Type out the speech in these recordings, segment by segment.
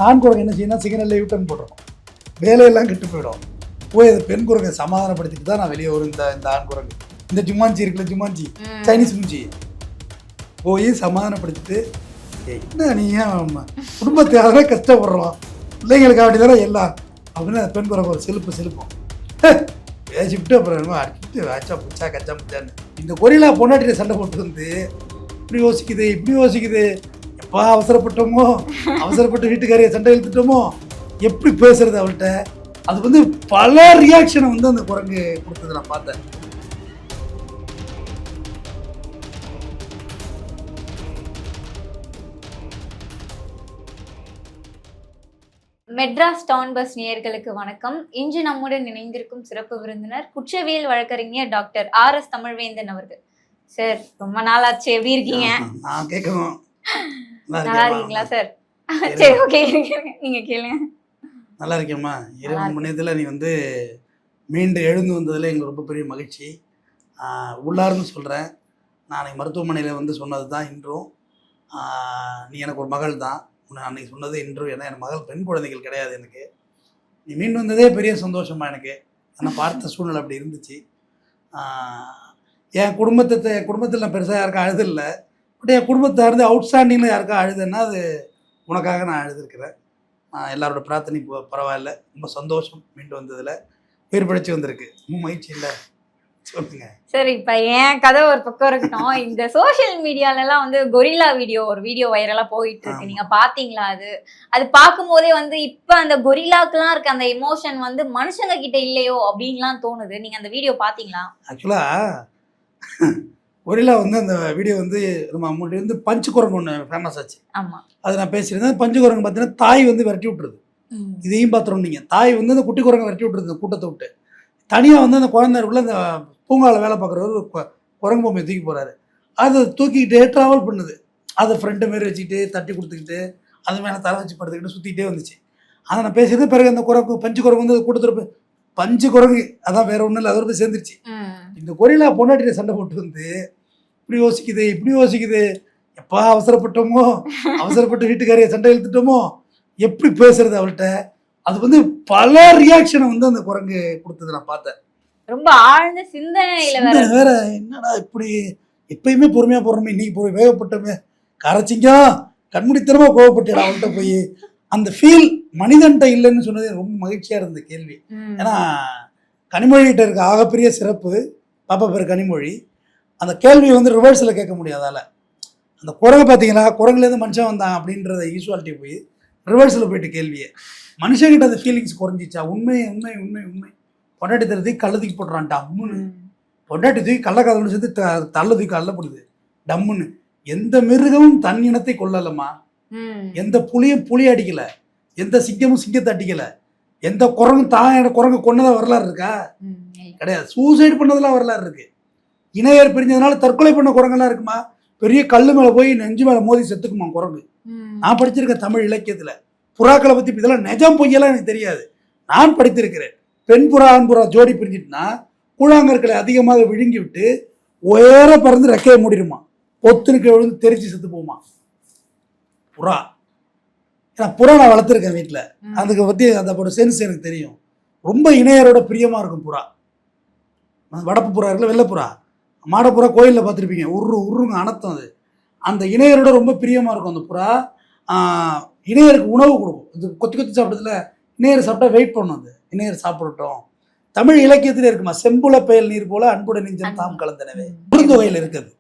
ஆண் குரங்கு என்ன செய்யணும், சிக்னலில் யூட்டன் போட்டுரும், வேலையெல்லாம் கெட்டு போயிடும். போய் அது பெண் குரங்கை சமாதானப்படுத்திட்டு தான் நான் வெளியே வரும். இந்த ஆண் குரங்கு, இந்த ஜுமான்ஜி இருக்குல்ல, ஜுமான்ஜி சைனீஸ் மூஞ்சி, போய் சமாதானப்படுத்திட்டு, என்ன நீ ஏன் குடும்பத்தை அதெல்லாம் கஷ்டப்படுறோம், பிள்ளைங்களுக்கு அப்படி தானே எல்லாம் அப்படின்னு அந்த பெண் குரங்கு ஒரு செலுப்போம் பேசிவிட்டு அப்புறம் என்னமோ அடிச்சுட்டு வாச்சா புச்சா கச்சா புச்சான்னு. இந்த கொரிலா பொண்டாட்டியை சண்டை போட்டு வந்து இப்படி யோசிக்குது, எப்போ அவசரப்பட்டு வீட்டுக்காரியை சண்டை இழுத்துட்டோமோ, எப்படி பேசுறது அவள்கிட்ட, அது வந்து பல ரியாக்ஷனை வந்து அந்த குரங்கு கொடுத்தது நான் பார்த்தேன். மெட்ராஸ் டவுன் பஸ் நேயர்களுக்கு வணக்கம். இன்று நம்முடன் இணைந்திருக்கும் சிறப்பு விருந்தினர் குற்றவியல் வழக்கறிஞர் டாக்டர் RS தமிழ்வேந்தன் அவர்கள். சார், ரொம்ப நாளாச்சு, எப்படி இருக்கீங்க? நல்லா இருக்கீங்களா சார்? சரி, ஓகே, நீங்க கேளுங்க. நல்லா இருக்கேம்மா. இரவு முன்னேத்தில் நீ வந்து மீண்டும் எழுந்து வந்ததில் எங்களுக்கு ரொம்ப பெரிய மகிழ்ச்சி. உள்ளார்னு சொல்கிறேன். நான் மருத்துவமனையில் வந்து சொன்னது தான் இன்றும். நீ எனக்கு ஒரு மகள் தான், நான் அன்றைக்கி சொன்னது இன்றும். ஏன்னா என் மகள் பெண் குழந்தைகள் கிடையாது எனக்கு. நீ மீண்டும் வந்ததே பெரிய சந்தோஷமா எனக்கு. ஏன்னா பார்த்த சூழ்நிலை அப்படி இருந்துச்சு. என் குடும்பத்தில் நான் பெருசாக யாருக்கும் அழுதில்லை. பட் என் குடும்பத்தை இருந்து அவுட்ஸ்டாண்டிங்கில் யாருக்கும் அழுதுன்னா அது உனக்காக நான் அழுதுருக்கிறேன். எல்லாரோட பிரார்த்தனை பரவாயில்ல, ரொம்ப சந்தோஷம் மீண்டும் வந்ததில். உயிர் பிழைச்சி வந்திருக்கு, ரொம்ப மகிழ்ச்சி இல்லை சொல்லுங்க. சரி, இப்போ என் கதை ஒரு பக்கம் இருக்கட்டும். இந்த சோஷியல் மீடியாலலாம் வந்து கொரில்லா ஒரு வீடியோ வைரலாக போயிட்டு இருக்கு. நீங்கள் பார்த்தீங்களா? அது பார்க்கும்போதே வந்து இப்போ அந்த கொரில்லாக்கெல்லாம் இருக்க அந்த எமோஷன் வந்து மனுஷங்க கிட்ட இல்லையோ அப்படின்லாம் தோணுது. நீங்கள் அந்த வீடியோ பார்த்தீங்களா? ஆக்சுவலாக கொரில்லா வந்து அந்த வீடியோ வந்து நம்ம முன்னாடி வந்து பஞ்சு குரங்கு ஒன்று ஃபேமஸ் ஆச்சு. ஆமாம், அது நான் பேசியிருந்தேன். பஞ்சு குரங்கு பார்த்தீங்கன்னா தாய் வந்து விரட்டி விட்டுருது. இதையும் பார்த்துருவோம். நீங்கள் தாய் வந்து அந்த குட்டி குரங்கை விரட்டி விட்டுருது, அந்த கூட்டத்தை விட்டு. தனியாக வந்து அந்த குழந்தைக்குள்ள அந்த பூங்காவில் வேலை பார்க்குறவர் குரங்கு பொம்மையை தூக்கி போகிறாரு. அதை தூக்கிக்கிட்டே ட்ராவல் பண்ணுது. அதை ஃப்ரெண்டு மாரி வச்சுக்கிட்டு தட்டி கொடுத்துக்கிட்டு அது மேலே தலை வச்சு படுத்துக்கிட்டு சுற்றிக்கிட்டே வந்துச்சு. அதை நான் பேசியிருந்தேன். பிறகு அந்த பஞ்சு குரங்கு வந்து கூட்டத்தில் பஞ்சு குரங்கு அதான் வேற ஒன்றும் இல்லை, அதோட போய் சேர்ந்துருச்சு. இந்த கொரில்லா பொண்டாட்டியை சண்டை போட்டு வந்து இப்படி யோசிக்குது, எப்போ அவசரப்பட்டு வீட்டுக்காரியை சண்டை இழுத்துட்டோமோ, எப்படி பேசுறது அவள்கிட்ட, அது வந்து பல ரியாக்ஷனை வந்து அந்த குரங்கு கொடுத்தது நான் பார்த்தேன். ரொம்ப ஆழ்ந்த சிந்தனையில வேற. என்னடா இப்படி எப்பயுமே பொறுமையா போடுறோமே, இன்னைக்கு போய் வேகப்பட்டோமே, கரைச்சிங்க கண்முடித்தனமா கோவப்பட்டா அவள்கிட்ட போய். அந்த ஃபீல் மனிதன்ட்ட இல்லைன்னு சொன்னது ரொம்ப மகிழ்ச்சியா இருந்த கேள்வி. ஏன்னா கனிமொழிகிட்ட இருக்க ஆகப்பெரிய சிறப்பு, பாப்பா பேர் கனிமொழி, அந்த கேள்வியை வந்து ரிவர்ஸில் கேட்க முடியாதால. அந்த குரங்கு பார்த்தீங்கன்னா குரங்குலேருந்து மனுஷன் வந்தான் அப்படின்றத யூஸ்வாலிட்டி போய் ரிவர்ஸில் போயிட்டு கேள்வியை மனுஷங்கிட்ட அந்த ஃபீலிங்ஸ் குறைஞ்சிச்சா. உண்மை பொண்டாட்டி தூக்கி கள்ள தூக்கி போட்டுறான் டம்முன்னு. பொண்டாட்டி தூக்கி கள்ளக்காதல் சேர்த்து தள்ள தூக்கி கள்ளப்படுது டம்முன்னு. எந்த மிருகமும் தன் இனத்தை கொல்லலம்மா. எந்த புலியும் புலி அடிக்கல, எந்த சிங்கமும் சிங்கத்தை அடிக்கல, எந்த குரங்கும் குரங்கு கொன்னதா வரலாறு இருக்கா? கிடையாது. சூசைடு பண்ணதெல்லாம் வரலாறு இருக்கு. இணையர் பிரிஞ்சதுனால தற்கொலை பண்ண குரங்கெல்லாம் இருக்குமா? பெரிய கல்லு மேலே போய் நெஞ்சு மேலே மோதி செத்துக்குமா குரங்கு. நான் படிச்சிருக்கேன் தமிழ் இலக்கியத்தில். புறாக்களை பற்றி இதெல்லாம் நிஜம் பொய்யெல்லாம் எனக்கு தெரியாது, நான் படித்திருக்கிறேன். பெண் புறா ஆண் புறா ஜோடி பிரிஞ்சிட்டுனா கூழாங்கற்களை அதிகமாக விழுங்கி விட்டு உயர பறந்து ரெக்கையை மூடிடுமா, பொத்துனுக்கு விழுந்து தெரிச்சு செத்து போமா புறா. ஏன்னா புறா நான் வளர்த்துருக்கேன் வீட்டில், அதுக்கு பற்றி அந்த சென்ஸ் எனக்கு தெரியும். ரொம்ப இணையரோட பிரியமாக இருக்கும் புறா. வடப்பு புறா இருக்குல்ல, வெள்ளைப்புறா, மாடப்புறா கோயிலில் பார்த்துருப்பீங்க, உருங்க அனத்தம். அது அந்த இணையரோட ரொம்ப பிரியமாக இருக்கும் அந்த புறா. இணையருக்கு உணவு கொடுக்கும். இது கொத்தி சாப்பிட்டதுல இணையர் சாப்பிட்டா வெயிட் பண்ணும். அது இணையர் சாப்பிடட்டும். தமிழ் இலக்கியத்தில் இருக்குமா, செம்புல பெயல் நீர் போல அன்புடன் நெஞ்சம் தாம் கலந்தனவே, குறுந்தொகையில் இருக்குது.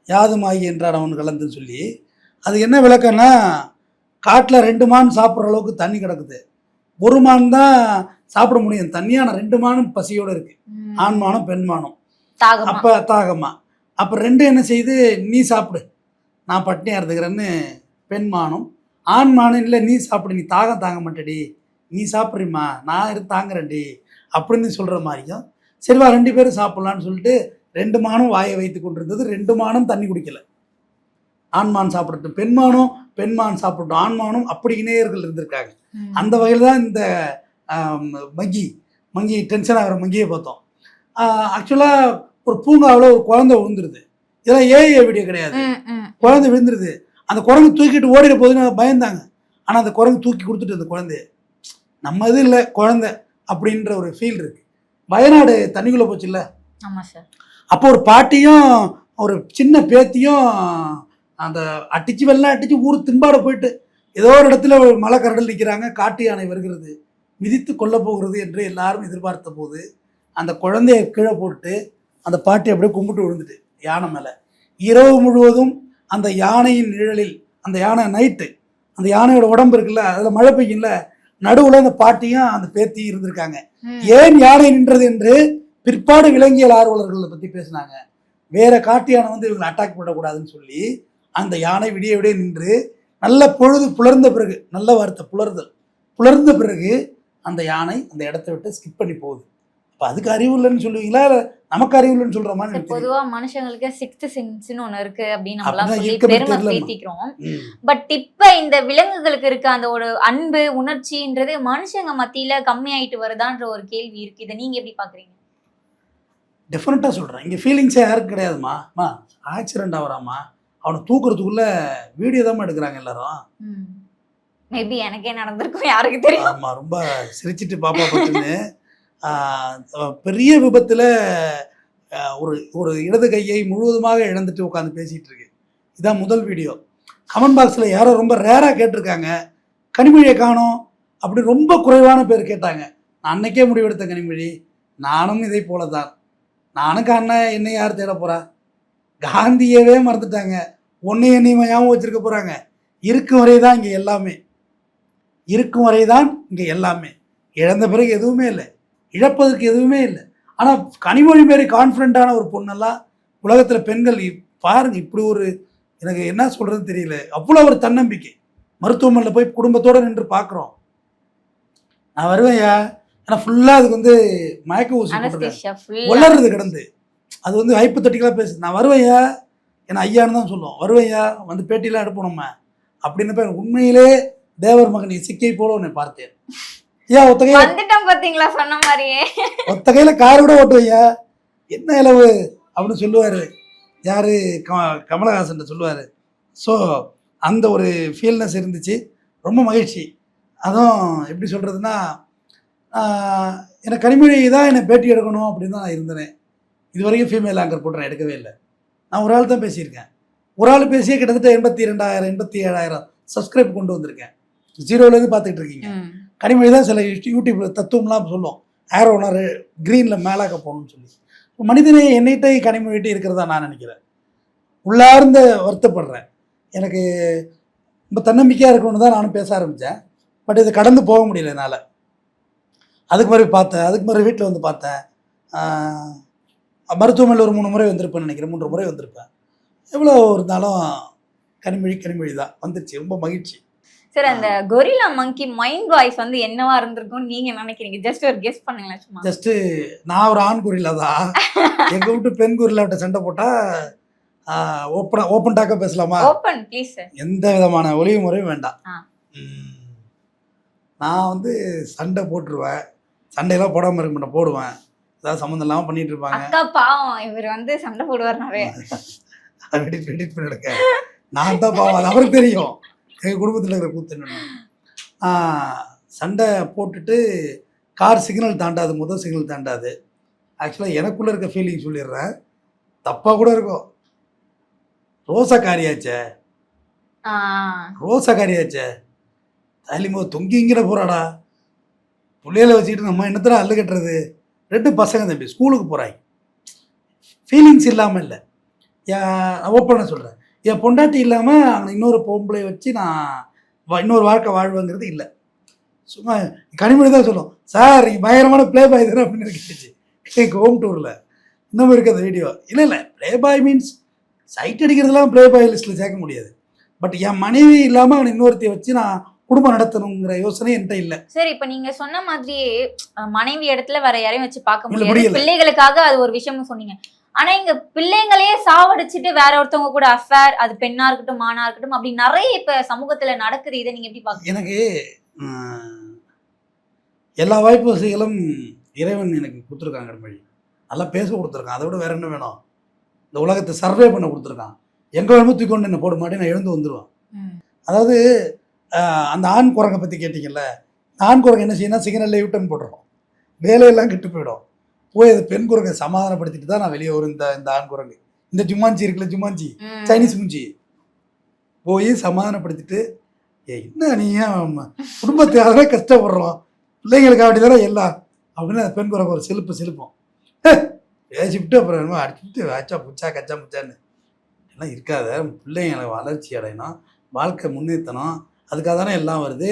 யாதுமாகி என்றான் அவன் கலந்துன்னு சொல்லி. அது என்ன விளக்கம்னா, காட்டில் 2 மான் சாப்பிட்ற அளவுக்கு தண்ணி கிடக்குது, ஒரு மான் தான் சாப்பிட முடியும் தண்ணியான, 2 மானும் பசியோடு இருக்கு, ஆண்மானும் பெண்மானும். அப்போ தாகமா, அப்போ 2 என்ன செய்யுது, நீ சாப்பிடு நான் பட்டினியாக இருந்துக்கிறேன்னு பெண்மானும், ஆண்மானும் இல்லை நீ சாப்பிடு, நீ தாகம் தாங்க மாட்டேடி, நீ சாப்பிட்றீம்மா நான் இருந்து தாங்குறேன்டி அப்படின்னு சொல்கிற மாதிரியும். சரிவா 2 பேரும் சாப்பிட்லான்னு சொல்லிட்டு 2 மானும் வாயை வைத்து கொண்டிருந்தது. 2 மானும் தண்ணி குடிக்கலை. ஆண்மான் சாப்பிடட்டும், பெண்மான் சாப்பிடட்டும், ஆண்மானும் அப்படி இணையர்கள் இருந்திருக்காங்க. அந்த வகையில் தான் இந்த மங்கி டென்ஷன் ஆகிற மங்கியை பார்த்தோம். ஆக்சுவலாக ஒரு பூங்காவில் ஒரு குழந்தை விழுந்துருது. இதெல்லாம் ஏஐ வீடியோ கிடையாது, குழந்தை விழுந்துருது. அந்த குரங்கு தூக்கிட்டு ஓடிட போதுன்னு பயந்தாங்க. ஆனால் அந்த குரங்கு தூக்கி கொடுத்துட்டு அந்த குழந்தைய நம்ம இது இல்லை குழந்தை அப்படின்ற ஒரு ஃபீல் இருக்கு. வயநாடு தண்ணிக்குள்ளே போச்சுல்ல, ஆமா சார். அப்போ ஒரு பாட்டியும் ஒரு சின்ன பேத்தியும் அந்த அடிச்சு வெள்ளம் அடிச்சு ஊர் திம்பாட போயிட்டு ஏதோ ஒரு இடத்துல ஒரு மலை கரடல் நிற்கிறாங்க, காட்டு யானை வருகிறது, மிதித்து கொல்ல போகிறது என்று எல்லாரும் எதிர்பார்த்த போது அந்த குழந்தைய கீழே போட்டு அந்த பாட்டி அப்படியே கும்பிட்டு விழுந்துட்டு யானை மேலே. இரவு முழுவதும் அந்த யானையின் நிழலில், அந்த யானை நைட்டு அந்த யானையோட உடம்பு இருக்குல்ல அதில் மழை பெய்யும்ல, நடுவில் அந்த பாட்டியும் அந்த பேத்தியும் இருந்திருக்காங்க. ஏன் யானை நின்றது என்று பிற்பாடு விலங்கியல் ஆர்வலர்களை பற்றி பேசினாங்க. வேற காட்டு யானை வந்து இவங்களை அட்டாக் பண்ணக்கூடாதுன்னு சொல்லி அந்த யானை விடிய விடிய நின்று நல்ல பொழுது புலர்ந்த பிறகு, நல்ல வார்த்தை புலர்ந்த பிறகு அந்த யானை அந்த இடத்த விட்டு ஸ்கிப் பண்ணி போகுது. அப்போ அதுக்கு அறிவு இல்லைன்னு சொல்லுவீங்களா, இல்லை நமக்கு அறிவு இல்லைன்னு சொல்ற மாதிரி? பொதுவா மனுஷங்களுக்கு சிக்ஸ்த் சென்ஸ்னு ஒண்ணு இருக்கு அப்படின்னு நம்மளாம் சொல்லி பெருமை பேத்திக்கிறோம். பட் இப்ப இந்த விலங்குகளுக்கு இருக்க அந்த ஒரு அன்பு உணர்ச்சின்றது மனுஷங்க மத்தியில கம்மியாயிட்டு வருதான்ற ஒரு கேள்வி இருக்கு. இதை நீங்க எப்படி பாக்குறீங்க? டெஃபினட்டாக சொல்கிறேன், இங்கே ஃபீலிங்ஸே யாருக்கு கிடையாதுமா. ஆக்சிடென்ட் ஆகிறாமா, அவனை தூக்குறதுக்குள்ள வீடியோ தான் எடுக்கிறாங்க எல்லாரும். மேபி எனக்கே நடந்திருக்கும், யாருக்கு தெரியும். ஆமாம், ரொம்ப சிரிச்சிட்டு பாப்பா பார்த்துன்னு பெரிய விபத்தில் ஒரு ஒரு இடது கையை முழுவதுமாக இழந்துட்டு உட்காந்து பேசிகிட்டு இருக்கு. இதான் முதல் வீடியோ. கமெண்ட் பாக்ஸில் யாரோ ரொம்ப ரேராக கேட்டிருக்காங்க, கனிமொழியை காணோம் அப்படி ரொம்ப குறைவான பேர் கேட்டாங்க. நான் அன்னைக்கே முடிவெடுத்த கனிமொழி, நானும் இதை போல தான். நானும் காண என்னை யார் தேட போகிறா, காந்தியவே மறந்துட்டாங்க, ஒன்றை என்னையுமா ஞாபகம் வச்சுருக்க போகிறாங்க. இருக்கும் வரை தான் இங்கே எல்லாமே, இருக்கும் வரை தான் இங்கே எல்லாமே. இழந்த பிறகு எதுவுமே இல்லை, இழப்பதற்கு எதுவுமே இல்லை. ஆனால் கனிமொழி மாரி கான்ஃபிடண்ட்டான ஒரு பொண்ணெல்லாம் உலகத்தில் பெண்கள் பாருங்க, இப்படி ஒரு, எனக்கு என்ன சொல்கிறதுன்னு தெரியல, அவ்வளோ ஒரு தன்னம்பிக்கை. மருத்துவமனையில் போய் குடும்பத்தோடு நின்று பார்க்குறோம். நான் வருவேன்யா, ஏன்னா ஃபுல்லாக அதுக்கு வந்து மயக்க ஊசி வளருது கிடந்து, அது வந்து ஹைப்போதெட்டிக்கலாக பேசுது. நான் வருவேன்யா, ஏன்னா ஐயான்னு தான் சொல்லுவோம், வருவேன்யா வந்து பேட்டிலாம் எடுப்போம் நம்ம அப்படின்னு பேர். உண்மையிலே தேவர் மகன் இசைக்கை போல உன்னை பார்த்தேன். ஐயா ஒத்த கையில கார் கூட ஓட்டுவையா, என்ன இளவு அப்படின்னு சொல்லுவாரு. யாரு, கமலஹாசன் சொல்லுவாரு. ஸோ அந்த ஒரு ஃபீல்னஸ் இருந்துச்சு, ரொம்ப மகிழ்ச்சி. அதுவும் எப்படி சொல்றதுன்னா, எனக்கு கனிமொழி தான் என்னை பேட்டி எடுக்கணும் அப்படின்னு தான் நான் இருந்தேன். இது வரைக்கும் ஃபீமேல் ஆங்கர் போட்டு நான் எடுக்கவே இல்லை. நான் ஒரு ஆள் தான் பேசியிருக்கேன். ஒரு ஆள் பேசியே கிட்டத்தட்ட 82,000 87,000 சப்ஸ்கிரைப் கொண்டு வந்திருக்கேன். ஜீரோலேருந்து பார்த்துக்கிட்டு இருக்கீங்க. கனிமொழி தான் சில யூடியூப்ல தத்துவம்லாம் சொல்லும், ஏரோனர் க்ரீனில் மேலாக்க போகணும்னு சொல்லி. மனிதனே என்னைட்டே கனிமொழிகிட்டே இருக்கிறதா நான் நினைக்கிறேன். உள்ளார்ந்த வருத்தப்படுறேன். எனக்கு ரொம்ப தன்னம்பிக்கையாக இருக்கணும்னு தான் நானும் பேச ஆரம்பித்தேன். பட் இதை கடந்து போக முடியல என்னால். அதுக்கு மாதிரி பார்த்தேன், அதுக்கு மாதிரி வீட்டில் வந்து பார்த்தேன். மருத்துவமனையில் ஒரு 3 முறை வந்திருப்பேன்னு நினைக்கிறேன், 3 முறை வந்திருப்பேன். எவ்வளோ இருந்தாலும் கனிமொழி தான் வந்துருச்சு. ரொம்ப மகிழ்ச்சி. சார், அந்த கொரில்லா மங்கி மைண்ட் வாய்ஸ் வந்து என்னவா இருந்திருக்கும் நீங்க நினைக்கிறீங்க? ஜஸ்ட் ஒரு கெஸ் பண்ணுங்களேன் சும்மா. ஜஸ்ட் நான் ஒரு ஆண் கொரில்லா தான், எங்க விட்டு பெண் கொரில்லாட்ட சண்டை போட்டா ஓப்பன் டாக்கா பேசலாமா? Open please sir. எந்த விதமான ஒளிவு முறையும் வேண்டாம். நான் வந்து சண்டை போட்டுருவேன், சண்டையெல்லாம் போடாம இருக்க மாட்டேன், போடுவேன். ஏதாவது சம்மந்தம் இல்லாமல் பண்ணிட்டு இருப்பாங்க. அக்கா பாவம், இவர் வந்து சண்டை போடுவார் நிறைய. எடிட் பண்ணி எடுக்க நான் தான் பாவம், அது அவருக்கு தெரியும். எங்கள் குடும்பத்தில் இருக்கிற கூத்து என்னென்ன. சண்டை போட்டுட்டு கார் சிக்னல் தாண்டாது, முதல் சிக்னல் தாண்டாது. ஆக்சுவலாக எனக்குள்ளே இருக்க ஃபீலிங் சொல்லிடுறேன், தப்பாக கூட இருக்கும். ரோசா காரியாச்சே தாலிமோ தொங்கிங்கிற போகிறாடா, பிள்ளையில வச்சுக்கிட்டு நம்ம என்னத்தர அல்லு கட்டுறது. 2 பசங்க தம்பி ஸ்கூலுக்கு போகிறாங்க, ஃபீலிங்ஸ் இல்லாமல் இல்லை. ஓப்பனாக சொல்கிறேன், என் பொண்டாட்டி இல்லாமல் அவனை இன்னொரு பொம்பளை வச்சு நான் இன்னொரு வாழ்க்கை வாழ்வேங்கிறது இல்லை. சும்மா கனிமொழி தான் சொல்லும், சார் நீங்கள் பயங்கரமான ப்ளே பாய் தானே அப்படின்னு கேட்டுச்சு எங்கள் ஹோம் டூரில். இன்னமும் இருக்குது அந்த வீடியோ. இல்லை ப்ளே பாய் மீன்ஸ் சைட் அடிக்கிறதுலாம் ப்ளே பாய் லிஸ்ட்டில் சேர்க்க முடியாது. பட் என் மனைவி இல்லாமல் அவனை இன்னொருத்தையை வச்சு நான் குடும்பம் நடத்தணுங்கிற யோசனை என்கிட்ட இல்லை. சரி, இப்போ நீங்க சொன்ன மாதிரியே மனைவி இடத்துல வேற யாரையும் வச்சு பார்க்க முடியாது, பிள்ளைகளுக்காக அது ஒரு விஷயமும் சொன்னீங்க. ஆனா இங்க பிள்ளைங்களையே சாவடிச்சுட்டு வேற ஒருத்தவங்க கூட அஃபேர், அது பெண்ணா இருக்கட்டும் ஆணா இருக்கட்டும், அப்படி நிறைய இப்ப சமூகத்துல நடக்குது. இதை நீங்க எப்படி பாக்குறீங்க? எனக்கு எல்லா வாய்ப்பு வசதிகளும் இறைவன் எனக்கு கொடுத்துருக்காங்க. கனிமொழி நல்லா பேச கொடுத்துருக்கான், அதை விட வேற என்ன வேணும்? இந்த உலகத்தை சர்வே பண்ண கொடுத்துருக்கான். எங்க வேணுமோ தூக்கி கொண்டு என்ன போட மாட்டேன், நான் எழுந்து வந்துடுவேன். அதாவது அந்த ஆண் குரங்கை பற்றி கேட்டிங்கல்ல, ஆண் குரங்கு என்ன செய்யணும், சிக்னலில் யூட்டன் போட்டுரும், வேலையெல்லாம் கெட்டு போயிடும். போய் அது பெண் குரங்கை சமாதானப்படுத்திட்டு தான் நான் வெளியே வரும். இந்த ஆண் குரங்கு, இந்த ஜுமான்ஜி இருக்குல்ல, ஜுமான்ஜி சைனீஸ் மூஞ்சி, போய் சமாதானப்படுத்திட்டு, என்ன நீ ஏன் குடும்பத்தை அதெல்லாம் கஷ்டப்படுறோம், பிள்ளைங்களுக்கு அப்படி தானே எல்லாம் அப்படின்னு அந்த பெண் குரங்கு ஒரு செலுப்போம். பேசிவிட்டு அப்புறம் என்னமோ அடிச்சுட்டு ஆச்சா புச்சா கச்சா முச்சான்னு எல்லாம் இருக்காத, பிள்ளைங்களை வளர்ச்சி அடையணும், வாழ்க்கை முன்னேற்றணும், அதுக்காக தானே எல்லாம் வருது.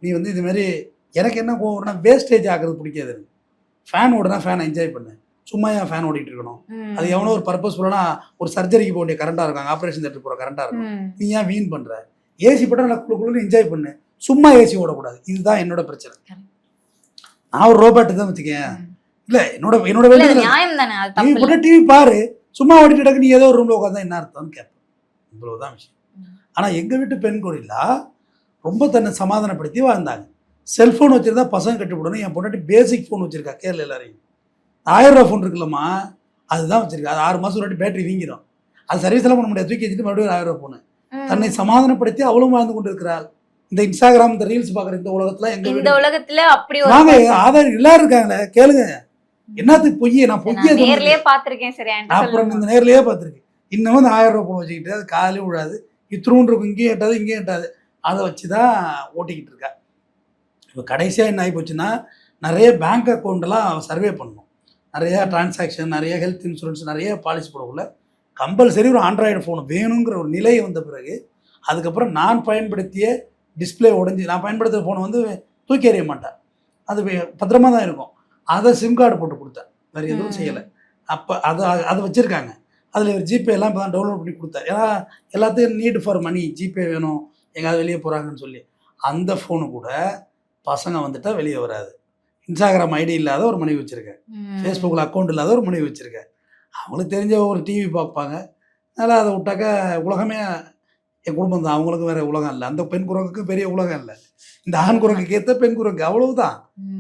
நீ வந்து இதுமாரி எனக்கு என்ன கோவம்னா வேஸ்டேஜ் ஆகிறது பிடிக்காது. ஃபேன் ஓடுனா ஃபேனை என்ஜாய் பண்ணு, சும்மா ஏன் ஃபேன் ஓடிட்டு இருக்கணும்? அது எவனோ ஒரு பர்பஸ்ஃபுல்லானா ஒரு சர்ஜரிக்கு போக வேண்டிய கரண்டாக இருக்காங்க, ஆப்ரேஷன் தேட்டருக்கு போகிற கரண்டாக இருக்கும், நீ ஏன் வீண் பண்ணுற? ஏசி போட்டால் நல்லா குழுன்னு என்ஜாய் பண்ணு, சும்மா ஏசி ஓடக்கூடாது. இதுதான் என்னோட பிரச்சனை. நான் ஒரு ரோபோட்டு தான் வச்சுக்கேன். இல்லை என்னோட வேலை டிவி பாரு, சும்மா ஓடிட்டு கிடக்கு, நீ ஏதோ ஒரு ரூமில் உட்காந்தா என்ன அர்த்தம்னு கேட்பேன். இவ்வளவுதான் விஷயம். ஆனால் எங்கள் வீட்டு பெண் கோரிலா ரொம்ப தன்னை சமாதானப்படுத்தி வாழ்ந்தாங்க. செல்ஃபோன் வச்சுருந்தா பசங்க கட்டுப்படணும். என் பொண்டாட்டி பேசிக் ஃபோன் வச்சுருக்கா, கேரள எல்லாரையும் 1000 ரூபா ஃபோன் இருக்குல்லம்மா, அதுதான் வச்சுருக்கா. அது 6 மாதம் ஒரு வாட்டி பேட்டரி வீங்கிடும், அது சர்வீஸ் எல்லாம் பண்ண முடியாது, தூக்கி வச்சுட்டு மறுபடியும் 1000 ரூபா ஃபோனு. தன்னை சமாதானப்படுத்தி அவளும் வாழ்ந்து கொண்டு இருக்கிறாள். இந்த இன்ஸ்டாகிராம், இந்த ரீல்ஸ் பார்க்குற இந்த உலகத்தில் இந்த உலகத்துல அப்படி வாங்க ஆதார் எல்லாரும் இருக்காங்களே, கேளுங்க. என்னத்துக்கு பொய்யே? நான் பொய்யே நேர்லயே பார்த்திருக்கேன். சரி, அப்புறம் இந்த நேர்லயே பார்த்துருக்கேன். இன்னமும் இந்த 1000 ரூபா ஃபோன் வச்சுக்கிட்டு அது காலையும் விழாது, இத்திரூன் இருக்கும், இங்கேயும் எட்டாது இங்கேயும் எட்டாது, அதை வச்சு தான் ஓட்டிக்கிட்டு இருக்கா. இப்போ கடைசியாக என்ன ஆகி போச்சுன்னா, நிறைய பேங்க் அக்கௌண்ட்டெல்லாம் சர்வே பண்ணணும், நிறையா டிரான்சாக்ஷன், நிறைய ஹெல்த் இன்சூரன்ஸ், நிறைய பாலிசி போடக்குள்ள கம்பல்சரி ஒரு ஆண்ட்ராய்டு ஃபோன் வேணுங்கிற ஒரு நிலை வந்த பிறகு, அதுக்கப்புறம் நான் பயன்படுத்திய டிஸ்பிளே உடஞ்சி, நான் பயன்படுத்துகிற ஃபோனை வந்து தூக்கி எறிய மாட்டேன், அது பத்திரமா தான் இருக்கும், அதை சிம் கார்டு போட்டு கொடுத்தேன், வேறு எதுவும் செய்யலை. அப்போ அதை வச்சுருக்காங்க. அதில் ஒரு ஜிபே எல்லாம் இப்போ தான் டவுன்லோட் பண்ணி கொடுத்தேன். ஏன்னா எல்லாத்தையும் நீட் ஃபார் மணி, ஜிபே வேணும் எங்கேயாவது வெளியே போகிறாங்கன்னு சொல்லி. அந்த ஃபோனு கூட பசங்க வந்துட்டால் வெளியே வராது. இன்ஸ்டாகிராம் ஐடி இல்லாத ஒரு மனைவி வச்சுருக்கேன், ஃபேஸ்புக்கில் அக்கௌண்ட் இல்லாத ஒரு மனைவி வச்சுருக்கேன். அவங்களுக்கு தெரிஞ்ச ஒரு டிவி பார்ப்பாங்க, அதனால் அதை விட்டாக்கா உலகமே என் குடும்பம் தான், அவங்களுக்கு வேறு உலகம் இல்லை. அந்த பெண் குரங்குக்கு பெரிய உலகம் இல்லை, இந்த ஆண் குரங்குக்கு ஏற்ற பெண் குரங்கு, அவ்வளவுதான்.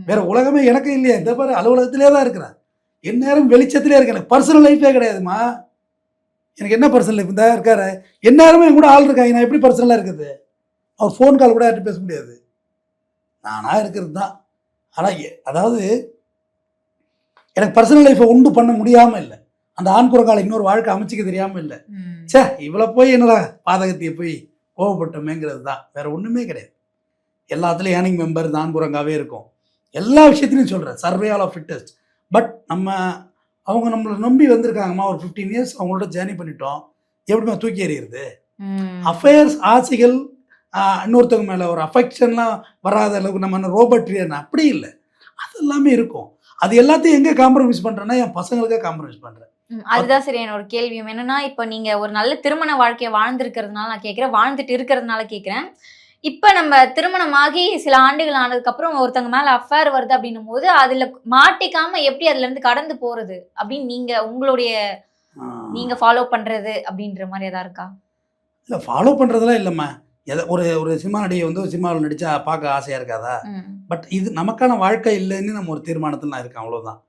வேறு உலகமே எனக்கு இல்லையா? இந்த பாரு அலுவலகத்திலே தான் இருக்கிறேன், என் நேரம் வெளிச்சத்திலே இருக்கேன், எனக்கு பர்சனல் லைஃபே கிடையாதுமா. எனக்கு என்ன பர்சனல் லைஃப்? இந்த இருக்காரு எந்நேரமும் என் கூட ஆள் இருக்காங்க, நான் எப்படி பர்சனலாக இருக்குது? அவர் ஃபோன் கால் கூட யார்கிட்ட பேச முடியாது, நானாக இருக்கிறது தான். ஆனால் அதாவது எனக்கு பர்சனல் லைஃப்பை உண்டு பண்ண முடியாமல் இல்லை, அந்த ஆண் குரங்கால இன்னொரு வாழ்க்கை அமைச்சிக்க தெரியாமல் இல்லை. சே, இவ்வளோ போய் என்னடா பாதகத்தையை போய் கோவப்பட்டோமேங்கிறது தான், வேற ஒன்றுமே கிடையாது. எல்லாத்துலேயும் ஏர்னிங் மெம்பர் தான் ஆண் குரங்காவே இருக்கும், எல்லா விஷயத்துலையும் சொல்கிறேன், சர்வைவல் ஆஃப் ஃபிட்டஸ்ட். பட் அவங்க நம்மளை நம்பி வந்திருக்காங்கம்மா, ஒரு 15 இயர்ஸ் அவங்களோட ஜேர்னி பண்ணிட்டோம், எப்படிமா தூக்கி எறிகிறது? அஃபேர்ஸ், ஆசைகள், இன்னொருத்தவங்க மேலே ஒரு அஃபெக்ஷன்லாம் வராத அளவுக்கு நம்ம என்ன ரோபோட்ரியா? அப்படி இல்லை, அது எல்லாமே இருக்கும். அது எல்லாத்தையும் எங்கே காம்ப்ரமைஸ் பண்ணுறேன்னா என் பசங்களுக்கே காம்ப்ரமைஸ் பண்ணுறேன். அதுதான் சரி. என்னோட கேள்வியும் என்னன்னா, இப்போ நீங்க ஒரு நல்ல திருமண வாழ்க்கையை வாழ்ந்துருக்கிறதுனால நான் கேட்குறேன், வாழ்ந்துட்டு இருக்கிறதுனால கேட்குறேன். இப்போ நம்ம திருமணமாகி சில ஆண்டுகள் ஆனதுக்கப்புறம் ஒருத்தவங்க மேலே அஃபேர் வருது அப்படின்னும் போது அதில் மாட்டிக்காம எப்படி அதுலேருந்து கடந்து போகிறது அப்படின்னு நீங்கள் ஃபாலோ பண்ணுறது அப்படின்ற மாதிரி எதாவது இருக்கா? இல்லை, ஃபாலோ பண்ணுறதுலாம் இல்லைம்மா. ஒரு சினிமா நடிகை வந்து ஒரு சினிமாவில் நடித்தா பார்க்க ஆசையாக இருக்காதா? பட் இது நமக்கான வாழ்க்கை இல்லைன்னு நம்ம ஒரு தீர்மானத்தில் நான் இருக்கேன், அவ்வளோதான்.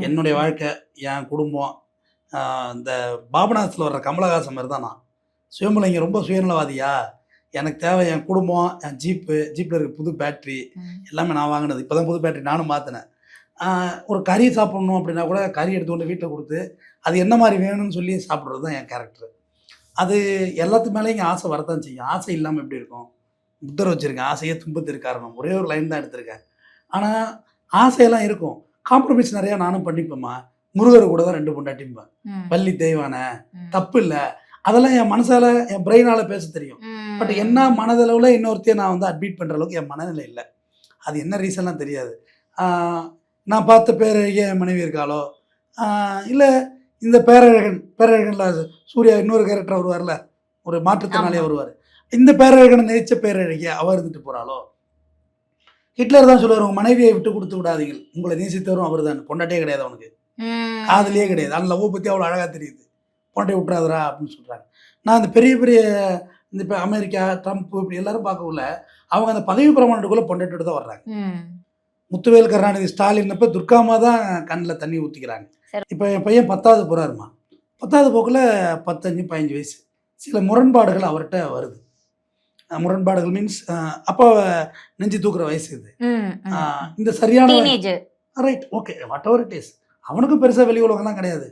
என்னுடைய வாழ்க்கை, என் குடும்பம், இந்த பாபநாசத்தில் வர்ற கமலஹாசன் மாதிரி தான் நான். சுயம்புலைங்க ரொம்ப சுயநலவாதியா? எனக்கு தேவை என் குடும்பம், என் ஜீப்பில் இருக்க புது பேட்ரி எல்லாமே நான் வாங்கினது. இப்போ தான் புது பேட்ரி நானும் மாற்றினேன். ஒரு கறி சாப்பிட்ணும் அப்படின்னா கூட கறி எடுத்து கொண்டு வீட்டில் கொடுத்து அது என்ன மாதிரி வேணும்னு சொல்லி சாப்பிட்றது தான் என் கேரக்டர். அது எல்லாத்துக்கு மேலே இங்கே ஆசை வரத்தான் செய்யும். ஆசை இல்லாமல் எப்படி இருக்கும்? புத்தர் வச்சுருக்கேன், ஆசையே துன்பத்திற்கு காரணம், ஒரே ஒரு லைன் தான் எடுத்திருக்கேன். ஆனால் ஆசையெல்லாம் இருக்கும், காம்ப்ரமைஸ் நிறையா நானும் பண்ணிப்பேம்மா. முருகர் கூட தான் 2 பொண்டாட்டிம்பேன், பள்ளி தெய்வான, தப்பு இல்லை. அதெல்லாம் என் மனசால், என் பிரெயினால் பேச தெரியும். பட் என்ன மனதளவில் இன்னொருத்தையும் நான் வந்து அட்மிட் பண்ணுற அளவுக்கு என் மனநிலை இல்லை. அது என்ன ரீசன்லாம் தெரியாது. நான் பார்த்த பேரழகிய என் மனைவி இருக்காளோ, இல்லை இந்த பேரழகனில் சூர்யா இன்னொரு கேரக்டர் வருவார்ல, ஒரு மாற்றுத்திறனாளியாக வருவார், இந்த பேரழகனை நெரிச்ச பேரழகிய அவர் இருந்துட்டு போகிறாளோ. ஹிட்லர் தான் சொல்லுவார், உங்கள் மனைவியை விட்டு கொடுத்து விடாதீங்க, உங்களை நேசித்தவரும் அவர் தான், பொண்டாட்டியே கிடையாது அவனுக்கு, காதலியே கிடையாது. ஆனால் லவ் பற்றி அவ்வளோ அழகாக தெரியுது, பொண்டாட்டி விட்டுறாதரா அப்படின்னு சொல்கிறாங்க. நான் அந்த பெரிய இந்த இப்போ அமெரிக்கா, ட்ரம்ப் இப்படி எல்லாரும் பார்க்கக்குள்ள அவங்க அந்த பதவி பிரமாணத்துக்குள்ளே பொண்டாட்டியோடு தான் வர்றாங்க. முத்துவேல், கருணாநிதி, ஸ்டாலின் அப்போ துர்காமா தான் கண்ணில் தண்ணி ஊற்றிக்கிறாங்க. இப்போ என் பையன் 10வது போகிறாருமா, 10வது போக்கில் 15, 15 வயசு, சில முரண்பாடுகள் அவர்கிட்ட வருது. முரண்பாடுகள் மீன்ஸ் அப்பாவை நெஞ்சு தூக்குற வயசு இது. இந்த சரியான teenage right okay what ever it is. அவனுக்கும் பெருசாக வெளி உலகம்லாம் கிடையாது.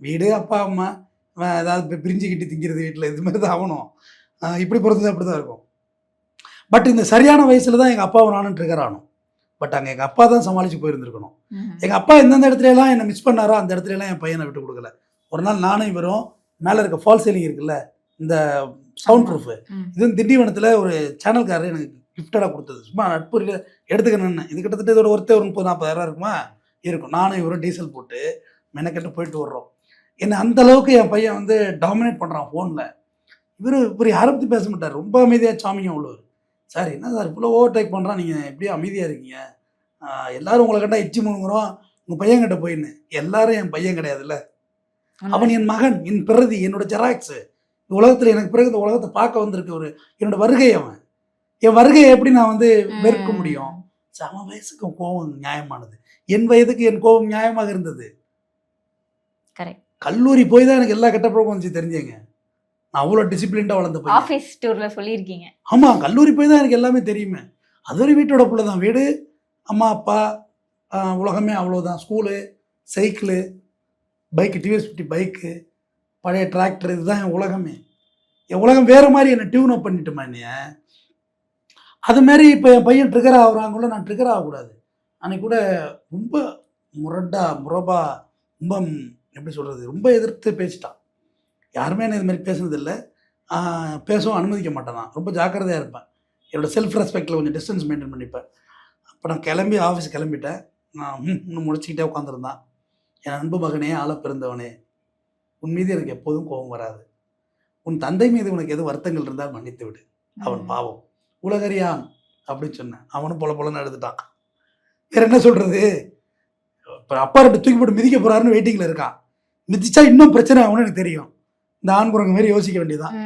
வீடு அப்பா அம்மா ஏதாவது பிரிஞ்சுக்கிட்டு திங்கிறது வீட்டில் இது மாதிரி தான் அவனும் இப்படி பிறந்தது அப்படி தான் இருக்கும். பட் இந்த சரியான வயசில் தான் எங்கள் அப்பாவும் நானும் ட்ரிகர் ஆனோம். பட் அங்கே எங்கள் அப்பா தான் சமாளித்து போயிருந்துருக்கணும். எங்கள் அப்பா எந்தெந்த இடத்துலலாம் என்னை மிஸ் பண்ணாரோ அந்த இடத்துலலாம் என் பையனை விட்டு கொடுக்கல. ஒரு நாள் நானும் இவரும் மேலே இருக்க ஃபால் சீலிங் இருக்குல்ல இந்த சவுண்ட் ப்ரூஃபு, இது திண்டிவனத்தில் ஒரு சேனல்காரர் எனக்கு கிஃப்டடாக கொடுத்தது. சும்மா நட்புரியில் எடுத்துக்கணுன்னு. இது கிட்டத்தட்ட இதோட ஒருத்தர் ஒரு 30-40,000 இருக்குமா இருக்கும். நானும் இவரும் டீசல் போட்டு மெனக்கெட்டு போயிட்டு வர்றோம். என்னை அந்த அளவுக்கு என் பையன் வந்து டாமினேட் பண்ணுறான் ஃபோனில். இவர் யாரை பற்றி பேச மாட்டார், ரொம்ப அமைதியாக சாமிங்க உள்ளவர். சார் என்ன சார் இவ்வளோ ஓவர்டேக் பண்ணுறான், நீங்கள் எப்படியும் அமைதியாக இருக்கீங்க, எல்லாரும் உங்களை கண்டா எச்சி முழுங்குறோம், உங்கள் பையன் கிட்ட போயின்னு. எல்லாரும் என் பையன் கிடையாதுல்ல, அவன் என் மகன், என் பிரதி, என்னோட ஜெராக்ஸு. இந்த உலகத்தில் எனக்கு பிறகு இந்த உலகத்தை பார்க்க வந்திருக்க ஒரு என்னோட வருகை. அவன் என் வருகையை எப்படி நான் வந்து வெறுக்க முடியும்? அவன் வயசுக்கு கோபம் நியாயமானது, என் வயதுக்கு என் கோபம் நியாயமாக இருந்தது. கல்லூரி போய் தான் எனக்கு எல்லா கெட்ட பழக்கம் வந்துச்சு தெரிஞ்சேங்க. நான் அவ்வளோ டிசிப்ளின்டாக வளர்ந்த போய் ஆஃபீஸ் டூரில் சொல்லியிருக்கீங்க. ஆமாம், கல்லூரி போய் தான் எனக்கு எல்லாமே தெரியுமே. அது ஒரு வீட்டோட பிள்ளை தான். வீடு, அம்மா அப்பா, உலகமே அவ்வளோதான். School, cycle, bike, TVS 50 bike, பழைய டிராக்டர், இதுதான் என் உலகமே. என் உலகம் வேறு மாதிரி என்னை டியூன் அப் பண்ணிட்டுமா என்னைய. அது மாதிரி இப்போ என் பையன் ட்ரிகர் ஆகுறாங்களோ, நான் ட்ரிகர் ஆகக்கூடாது. அன்னைக்கு கூட ரொம்ப முரபா ரொம்ப எப்படி சொல்கிறது, ரொம்ப எதிர்த்து பேசிட்டான். யாருமே என்ன இது மாதிரி பேசுனதில்லை, பேசவும் அனுமதிக்க மாட்டேன். நான் ரொம்ப ஜாக்கிரதையாக இருப்பேன். என்னோடய செல்ஃப் ரெஸ்பெக்டில் கொஞ்சம் டிஸ்டன்ஸ் மெயின்டைன் பண்ணிப்பேன். அப்போ நான் ஆஃபீஸ் கிளம்பிட்டேன். நான் இன்னும் முடிச்சுக்கிட்டே உட்காந்துருந்தான். என் அன்பு மகனே, ஆள பிறந்தவனே, உன் மீது எனக்கு எப்போதும் கோபம் வராது. உன் தந்தை மீது உனக்கு எதுவும் வருத்தங்கள் இருந்தால் மன்னித்து விடு, அவன் பாவம், உலகறியான் அப்படின்னு சொன்னேன். அவனும் பொலன்னு எடுத்துட்டான். வேற என்ன சொல்கிறது, இப்போ அப்பா 2 தூக்கி போட்டு மிதிக்க போகிறாருன்னு வெயிட்டிங்கில் இருக்கான். மிதிச்சா இன்னும் பிரச்சனை ஆகும்னு எனக்கு தெரியும். இந்த ஆண் குரங்கு மாதிரி யோசிக்க வேண்டியதான்.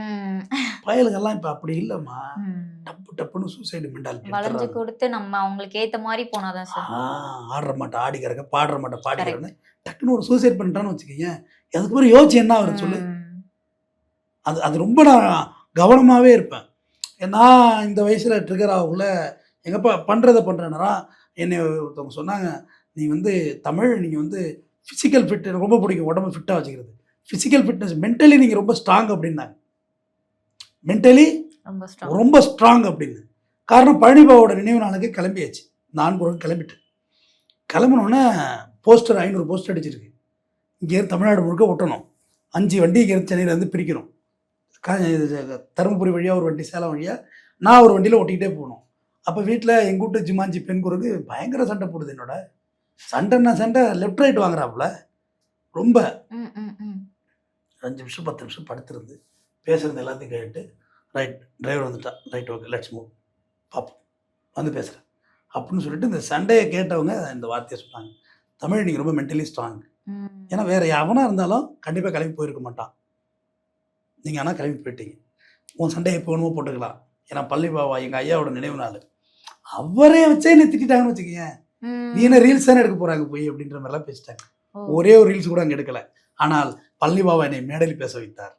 பயலுகெல்லாம் இப்போ அப்படி இல்லைம்மா, டப்புன்னு சூசைடு மென்டாலிட்டி வளைஞ்சு கொடுத்து நம்ம அவங்களுக்கு ஏற்ற மாதிரி போனாதான் சார். ஆடுற மாட்டேன் ஆடிக்கிறக்க, பாடுற மாட்டேன் பாடிக்கிறேன்னு டக்குன்னு ஒரு சூசைட் பண்ணிட்டான்னு வச்சுக்கோங்க. அதுக்கு பிறகு யோசிச்சு என்ன ஆகுது சொல்லு. அது ரொம்ப நான் கவனமாகவே இருப்பேன். நான் இந்த வயசில் ட்ரிகர் ஆகக்குள்ள எங்கப்பா பண்ணுறேன்னா, என்னை ஒருத்தவங்க சொன்னாங்க, நீ வந்து தமிழ், நீங்கள் வந்து ஃபிசிக்கல் ஃபிட் எனக்கு ரொம்ப பிடிக்கும், உடம்பு ஃபிட்டாக வச்சுக்கிறது, ஃபிசிக்கல் ஃபிட்னஸ், மென்டலி நீங்கள் ரொம்ப ஸ்ட்ராங் அப்படின்னாங்க. மென்டலி ரொம்ப ஸ்ட்ராங் அப்படின்னு. காரணம் பழனிபாவோட நினைவு நாளுக்கு கிளம்பியாச்சு. நான் கிளம்பிட்டு கிளம்பினோடனே போஸ்டர் 500 போஸ்டர் அடிச்சிருக்கு. இங்கேருந்து தமிழ்நாடு முழுக்க ஒட்டணும். 5 வண்டி இங்கேருந்து சென்னையிலேருந்து பிரிக்கணும். தருமபுரி வழியாக ஒரு வண்டி, சேலம் வழியாக, நான் ஒரு வண்டியில் ஒட்டிக்கிட்டே போகணும். அப்போ வீட்டில் எங்கள் வீட்டு ஜிமாஞ்சி பெண் குரங்கு பயங்கர சண்டை போடுது. என்னோட சண்டை லெஃப்ட் ரைட் வாங்குறாப்புல. ரொம்ப 5 நிமிஷம் 10 நிமிஷம் படுத்துருந்து பேசுகிறது எல்லாத்தையும் கேட்டு, ரைட் டிரைவர் வந்துட்டா, ரைட் ஓகே லெட்ஸ் மூவ், பார்ப்போம் வந்து பேசுகிறேன் அப்படின்னு சொல்லிட்டு இந்த சண்டையை கேட்டவங்க இந்த வார்த்தையை சொன்னாங்க, தமிழ் நீங்கள் ரொம்ப மென்டலி ஸ்ட்ராங். ஏன்னா வேறு எவனாக இருந்தாலும் கண்டிப்பாக கிளம்பி போயிருக்க மாட்டான். நீங்கள் ஆனால் கிளம்பி போயிட்டீங்க. உன் சண்டையை எப்போ வேணுமோ போட்டுக்கலாம். ஏன்னா பள்ளி பாவா எங்கள் ஐயாவோட நினைவு நாள், அவரே வச்சே என்ன திட்டாங்கன்னு வச்சுக்கோங்க. நீ என்ன ரீல்ஸ் தானே எடுக்க போகிறாங்க போய் அப்படின்ற மாதிரிலாம் பேசிட்டாங்க. ஒரே ஒரு ரீல்ஸ் கூட அங்கே எடுக்கலை. ஆனால் பழனி பாபா என்னை மேடையில் பேச வைத்தார்.